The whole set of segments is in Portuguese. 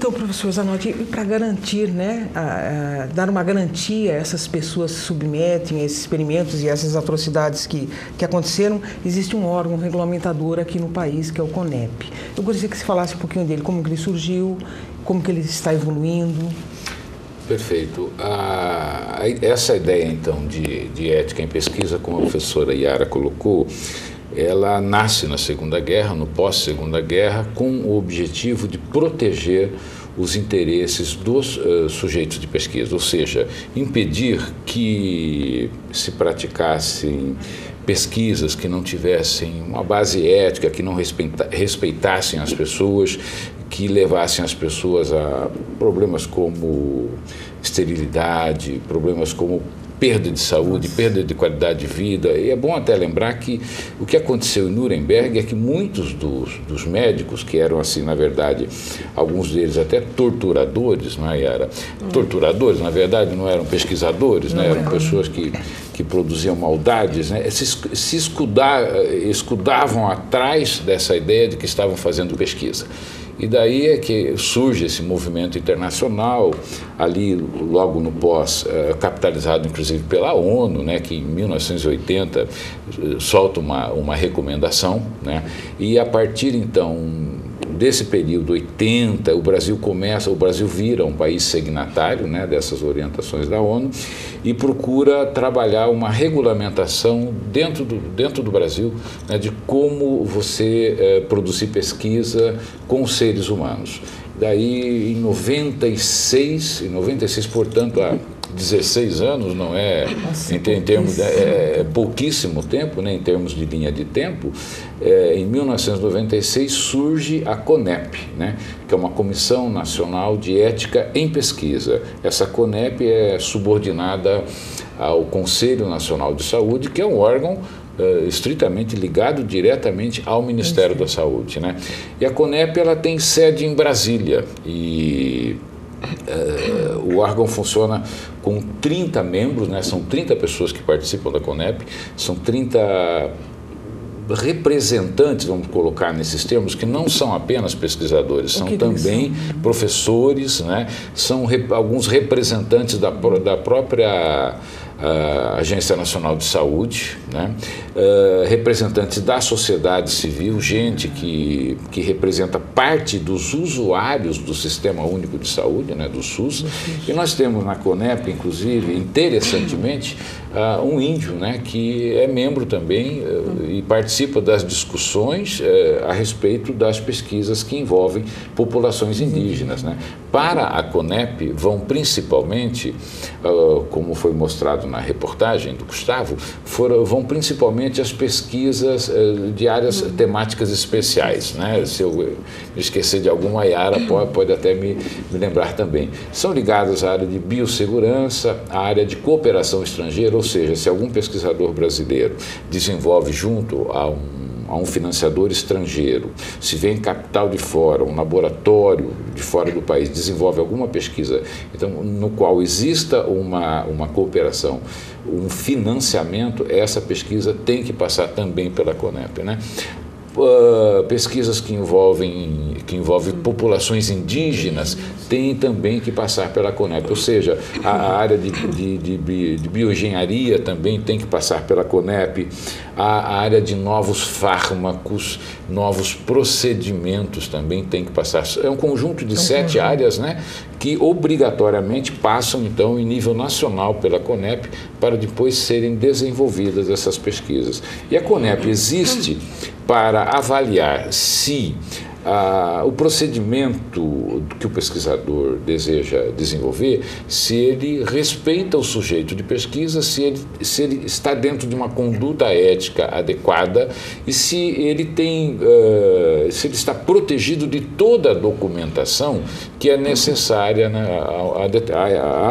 Então, professor Zanotti, para garantir, né, dar uma garantia a essas pessoas que se submetem a esses experimentos e a essas atrocidades que aconteceram, existe um órgão regulamentador aqui no país, que é o CONEP. Eu gostaria que você falasse um pouquinho dele, como que ele surgiu, como que ele está evoluindo. Perfeito. Essa ideia, então, de ética em pesquisa, como a professora Yara colocou, ela nasce na Segunda Guerra, no pós-Segunda Guerra, com o objetivo de proteger os interesses dos sujeitos de pesquisa, ou seja, impedir que se praticassem pesquisas que não tivessem uma base ética, que não respeitassem as pessoas, que levassem as pessoas a problemas como esterilidade, problemas como perda de saúde, perda de qualidade de vida. E é bom até lembrar que o que aconteceu em Nuremberg é que muitos dos médicos, que eram assim, na verdade, alguns deles até torturadores, não é, Yara? Torturadores, na verdade, não eram pesquisadores, né? Eram pessoas que produziam maldades, né? Se escudavam atrás dessa ideia de que estavam fazendo pesquisa. E daí é que surge esse movimento internacional, ali logo no pós, capitalizado inclusive pela ONU, né, que em 1980 solta uma recomendação, né, e a partir então desse período 80, o Brasil vira um país signatário, né, dessas orientações da ONU e procura trabalhar uma regulamentação dentro do Brasil, né, de como você produzir pesquisa com os seres humanos. Daí, em 96, portanto, há 16 anos, não é, em termos, é pouquíssimo tempo, né, em termos de linha de tempo. Em 1996 surge a CONEP, né, que é uma Comissão Nacional de Ética em Pesquisa. Essa CONEP é subordinada ao Conselho Nacional de Saúde, que é um órgão estritamente ligado diretamente ao Ministério da Saúde, né? E a CONEP ela tem sede em Brasília e o órgão funciona com 30 membros, né? São 30 pessoas que participam da CONEP, são 30 representantes, vamos colocar nesses termos, que não são apenas pesquisadores, são também professores, né? São alguns representantes da própria Agência Nacional de Saúde, né? Representantes da sociedade civil, gente que representa parte dos usuários do Sistema Único de Saúde, né? Do SUS. E nós temos na CONEP, inclusive, interessantemente, um índio, né? Que é membro também e participa das discussões a respeito das pesquisas que envolvem populações indígenas, né? Para a CONEP vão principalmente, como foi mostrado na reportagem do Gustavo, vão principalmente as pesquisas de áreas temáticas especiais, né? Se eu me esquecer de alguma, Yara pode até me lembrar também. São ligadas à área de biossegurança, à área de cooperação estrangeira, ou seja, se algum pesquisador brasileiro desenvolve junto a um financiador estrangeiro, se vem capital de fora, um laboratório de fora do país, desenvolve alguma pesquisa, então, no qual exista uma cooperação, um financiamento, essa pesquisa tem que passar também pela CONEP, né? Pesquisas que envolvem populações indígenas têm também que passar pela CONEP, ou seja, a área de bioengenharia também tem que passar pela CONEP, a área de novos fármacos, novos procedimentos também tem que passar. É um conjunto de 7 áreas, né, que obrigatoriamente passam, então, em nível nacional pela CONEP para depois serem desenvolvidas essas pesquisas. E a CONEP existe para avaliar se o procedimento que o pesquisador deseja desenvolver, se ele respeita o sujeito de pesquisa, se ele está dentro de uma conduta ética adequada e se ele está protegido de toda a documentação que é necessária, né,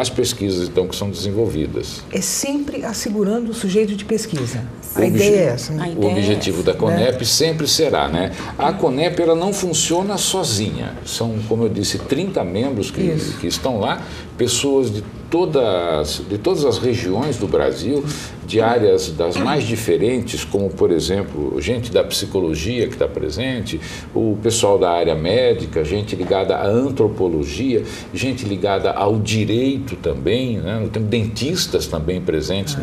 às pesquisas então, que são desenvolvidas. É sempre assegurando o sujeito de pesquisa. A ideia é essa. Né? O objetivo da CONEP sempre será, né? A CONEP ela não funciona sozinha. São, como eu disse, 30 membros que estão lá, pessoas de todas as regiões do Brasil, de áreas das mais diferentes, como, por exemplo, gente da psicologia que está presente, o pessoal da área médica, gente ligada à antropologia, gente ligada ao direito também, né? Tem dentistas também presentes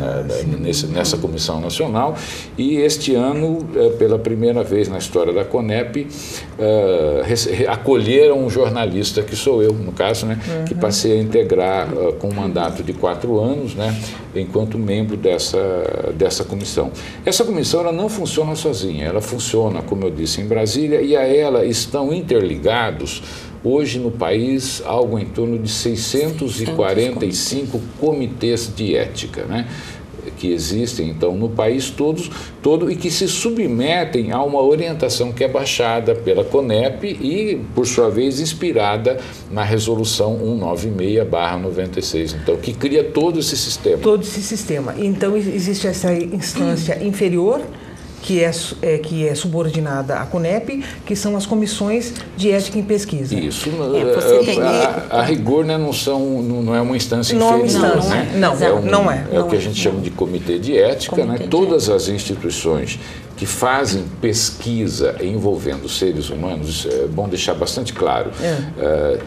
nessa comissão nacional. E este ano, pela primeira vez na história da CONEP, acolheram um jornalista, que sou eu, no caso, né? Que passei a integrar com um mandato de 4 anos, né? Enquanto membro dessa comissão. Essa comissão ela não funciona sozinha, ela funciona, como eu disse, em Brasília, e a ela estão interligados hoje no país algo em torno de 645 comitês de ética, né? Que existem, então, no país todo e que se submetem a uma orientação que é baixada pela CONEP e, por sua vez, inspirada na Resolução 196/96, então, que cria todo esse sistema. Todo esse sistema. Então, existe essa instância inferior, que é subordinada à CONEP, que são as comissões de ética em pesquisa. Isso. A rigor, né, não é uma instância inferior. Não é. É o que a gente chama de comitê de ética. Todas as instituições que fazem pesquisa envolvendo seres humanos, é bom deixar bastante claro,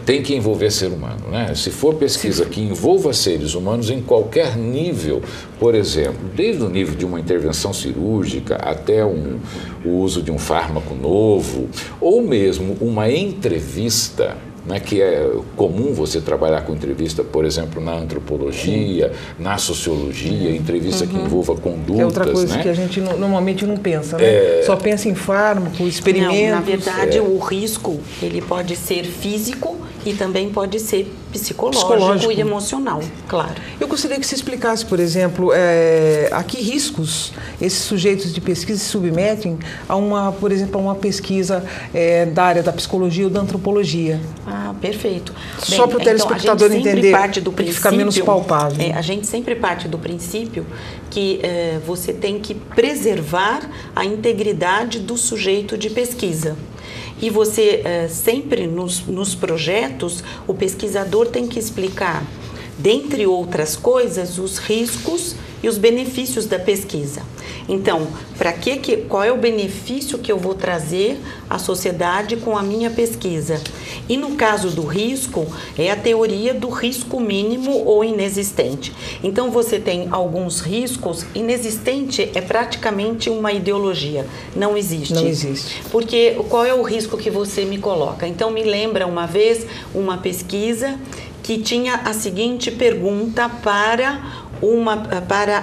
tem que envolver ser humano, né? Se for pesquisa que envolva seres humanos em qualquer nível, por exemplo, desde o nível de uma intervenção cirúrgica até o uso de um fármaco novo, ou mesmo uma entrevista, né, que é comum você trabalhar com entrevista, por exemplo, na antropologia, na sociologia, entrevista que envolva condutas. É outra coisa, né? Que a gente normalmente não pensa, né? Só pensa em fármaco, experimentos. Não, na verdade, o risco ele pode ser físico e também pode ser psicológico e emocional, claro. Eu gostaria que você explicasse, por exemplo, a que riscos esses sujeitos de pesquisa se submetem a por exemplo, a uma pesquisa da área da psicologia ou da antropologia. Ah, perfeito. Só para o telespectador entender, que fica menos palpável. A gente sempre parte do princípio que você tem que preservar a integridade do sujeito de pesquisa. E você sempre nos projetos, o pesquisador tem que explicar, dentre outras coisas, os riscos e os benefícios da pesquisa. Então, qual é o benefício que eu vou trazer à sociedade com a minha pesquisa? E no caso do risco, é a teoria do risco mínimo ou inexistente. Então, você tem alguns riscos, inexistente é praticamente uma ideologia, não existe. Não existe. Porque qual é o risco que você me coloca? Então, me lembra uma vez uma pesquisa que tinha a seguinte pergunta para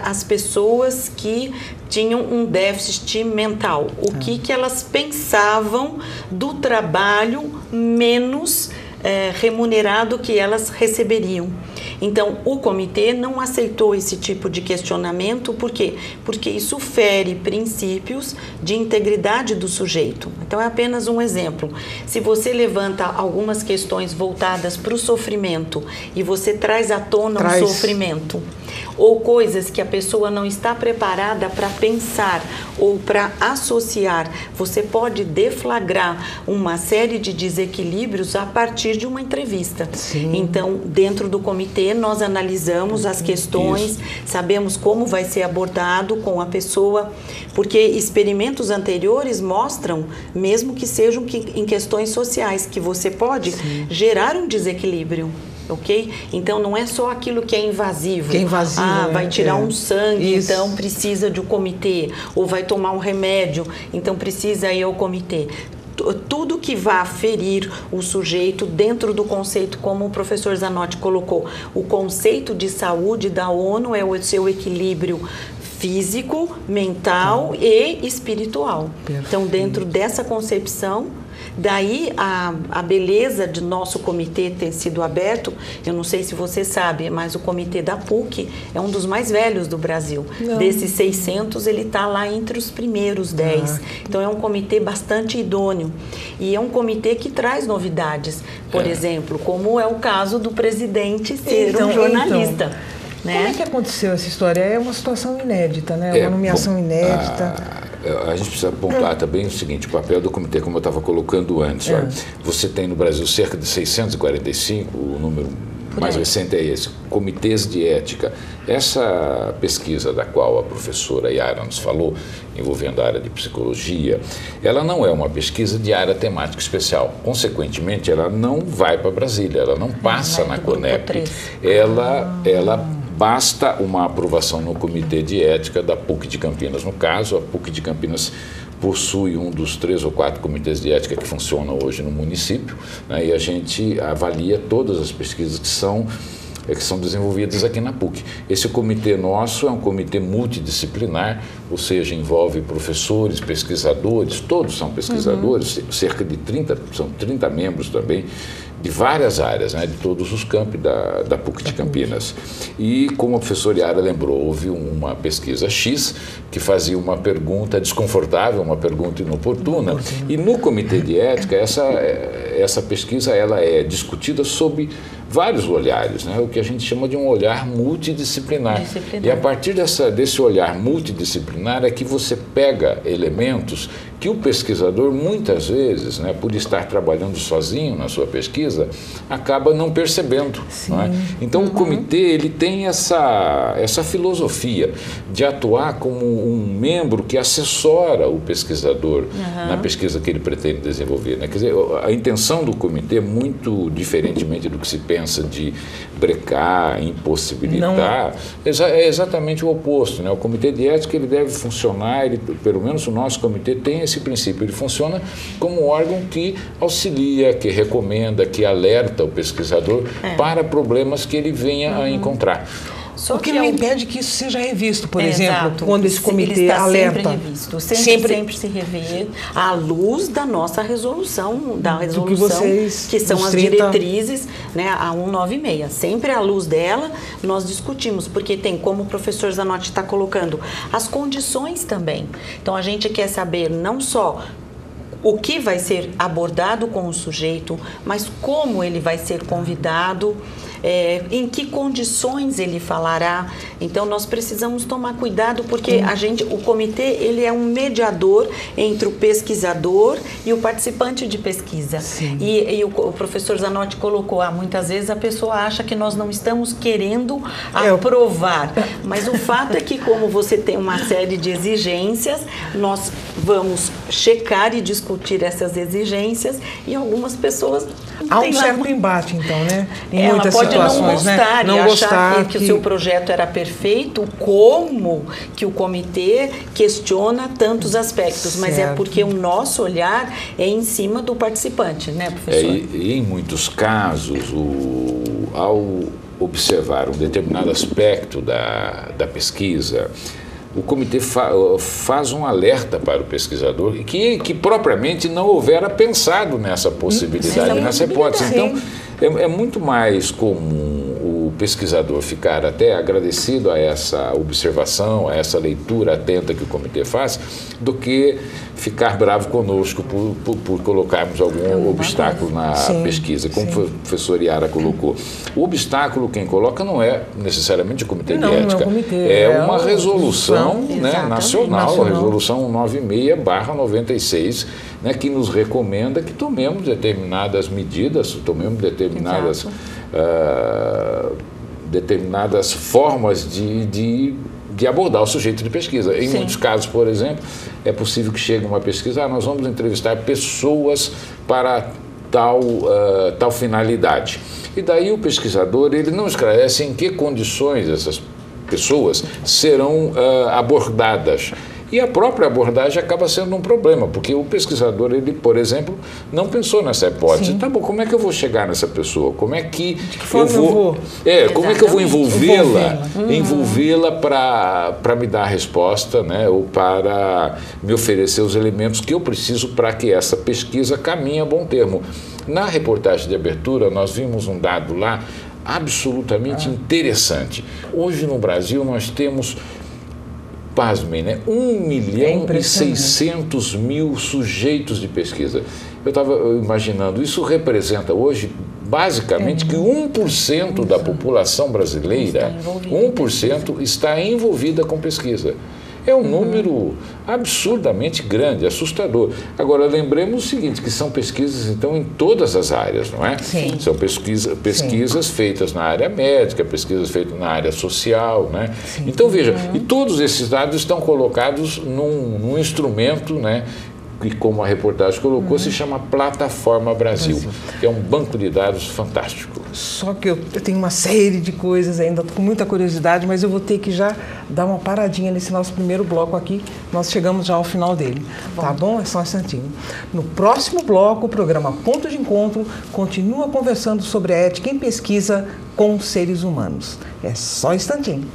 as pessoas que tinham um déficit mental. O que elas pensavam do trabalho menos remunerado que elas receberiam. Então, o comitê não aceitou esse tipo de questionamento. Por quê? Porque isso fere princípios de integridade do sujeito. Então, é apenas um exemplo. Se você levanta algumas questões voltadas para o sofrimento e você traz à tona um sofrimento, ou coisas que a pessoa não está preparada para pensar ou para associar, você pode deflagrar uma série de desequilíbrios a partir de uma entrevista. Sim. Então, dentro do comitê, nós analisamos as questões, sabemos como vai ser abordado com a pessoa, porque experimentos anteriores mostram, mesmo que sejam em questões sociais, que você pode gerar um desequilíbrio. Ok? Então, não é só aquilo que é invasivo. Que é invasivo, vai tirar um sangue, então precisa de um comitê. Ou vai tomar um remédio, então precisa ir ao comitê. Tudo que vá ferir o sujeito dentro do conceito, como o professor Zanotti colocou, o conceito de saúde da ONU é o seu equilíbrio físico, mental e espiritual. Perfeito. Então, dentro dessa concepção, daí a beleza de nosso comitê ter sido aberto. Eu não sei se você sabe, mas o comitê da PUC é um dos mais velhos do Brasil. Não. Desses 600, ele está lá entre os primeiros 10. Então, é um comitê bastante idôneo. E é um comitê que traz novidades. Por exemplo, como é o caso do presidente ser um jornalista. Né? Como é que aconteceu essa história? É uma situação inédita, né? Uma nomeação inédita. A gente precisa pontuar também o seguinte, o papel do comitê, como eu estava colocando antes. Olha, você tem no Brasil cerca de 645, o número mais recente é esse, comitês de ética. Essa pesquisa da qual a professora Yara nos falou, envolvendo a área de psicologia, ela não é uma pesquisa de área temática especial. Consequentemente, ela não vai para Brasília, ela não passa na CONEP. Ela basta uma aprovação no Comitê de Ética da PUC de Campinas. No caso, a PUC de Campinas possui um dos 3 ou 4 comitês de ética que funcionam hoje no município, né, e a gente avalia todas as pesquisas que são desenvolvidas aqui na PUC. Esse comitê nosso é um comitê multidisciplinar, ou seja, envolve professores, pesquisadores, todos são pesquisadores, cerca de 30, são 30 membros também, de várias áreas, né, de todos os campi da PUC de Campinas. E, como a professora Yara lembrou, houve uma pesquisa X que fazia uma pergunta desconfortável, uma pergunta inoportuna, e no Comitê de Ética, essa pesquisa ela é discutida sob vários olhares, né, o que a gente chama de um olhar multidisciplinar. E a partir desse olhar multidisciplinar é que você pega elementos que o pesquisador, muitas vezes, né, por estar trabalhando sozinho na sua pesquisa, acaba não percebendo. Não é? Então, o comitê ele tem essa filosofia de atuar como um membro que assessora o pesquisador na pesquisa que ele pretende desenvolver. Né? Quer dizer, a intenção do comitê, muito diferentemente do que se pensa de brecar, impossibilitar, é exatamente o oposto. Né? O comitê de ética ele deve funcionar, pelo menos o nosso comitê tem esse princípio, ele funciona como um órgão que auxilia, que recomenda, que alerta o pesquisador para problemas que ele venha a encontrar. O que não impede que isso seja revisto, por exemplo, quando esse comitê alerta. Sempre revisto, sempre se rever à luz da nossa resolução, que são as diretrizes, né, a 196. Sempre à luz dela nós discutimos, porque tem, como o professor Zanotti está colocando, as condições também. Então a gente quer saber não só o que vai ser abordado com o sujeito, mas como ele vai ser convidado, em que condições ele falará. Então nós precisamos tomar cuidado, porque o comitê ele é um mediador entre o pesquisador e o participante de pesquisa. E o professor Zanotti colocou, muitas vezes a pessoa acha que nós não estamos querendo aprovar, mas o fato é que, como você tem uma série de exigências, nós vamos checar e discutir essas exigências, e algumas pessoas há um certo embate, então, né? Em muitas situações, não gostar, né? E achar que o seu projeto era perfeito, como que o comitê questiona tantos aspectos, mas é porque o nosso olhar é em cima do participante, né, professor? E em muitos casos, ao observar um determinado aspecto da pesquisa, o comitê faz um alerta para o pesquisador que propriamente não houvera pensado nessa possibilidade, nessa hipótese. Então, é muito mais comum o pesquisador ficar até agradecido a essa observação, a essa leitura atenta que o comitê faz, do que ficar bravo conosco por colocarmos algum obstáculo na pesquisa, como o professor Yara colocou. O obstáculo quem coloca não é necessariamente o comitê de ética, é uma resolução, né, nacional, a resolução 196/96, né, que nos recomenda que tomemos determinadas medidas, tomemos determinadas formas de abordar o sujeito de pesquisa. Em muitos casos, por exemplo, é possível que chegue uma pesquisa, nós vamos entrevistar pessoas para tal finalidade. E daí o pesquisador ele não esclarece em que condições essas pessoas serão abordadas. E a própria abordagem acaba sendo um problema, porque o pesquisador, ele, por exemplo, não pensou nessa hipótese. Tá bom, como é que eu vou chegar nessa pessoa? Como é que eu vou envolvê-la para me dar a resposta, né, ou para me oferecer os elementos que eu preciso para que essa pesquisa caminhe a bom termo. Na reportagem de abertura, nós vimos um dado lá absolutamente interessante. Hoje no Brasil nós temos, pasmem, né? 1.600.000 sujeitos de pesquisa. Eu estava imaginando, isso representa hoje, basicamente, que 1% da população brasileira, 1% está envolvida com pesquisa. É um número absurdamente grande, assustador. Agora, lembremos o seguinte, que são pesquisas, então, em todas as áreas, não é? Sim. São pesquisas feitas na área médica, pesquisas feitas na área social, né? Sim. Então, veja, e todos esses dados estão colocados num instrumento, né? Que, como a reportagem colocou, se chama Plataforma Brasil, que é um banco de dados fantástico. Só que eu tenho uma série de coisas ainda, com muita curiosidade, mas eu vou ter que já dar uma paradinha nesse nosso primeiro bloco aqui. Nós chegamos já ao final dele. Tá bom? É só um instantinho. No próximo bloco, o programa Ponto de Encontro continua conversando sobre a ética em pesquisa com seres humanos. É só um instantinho.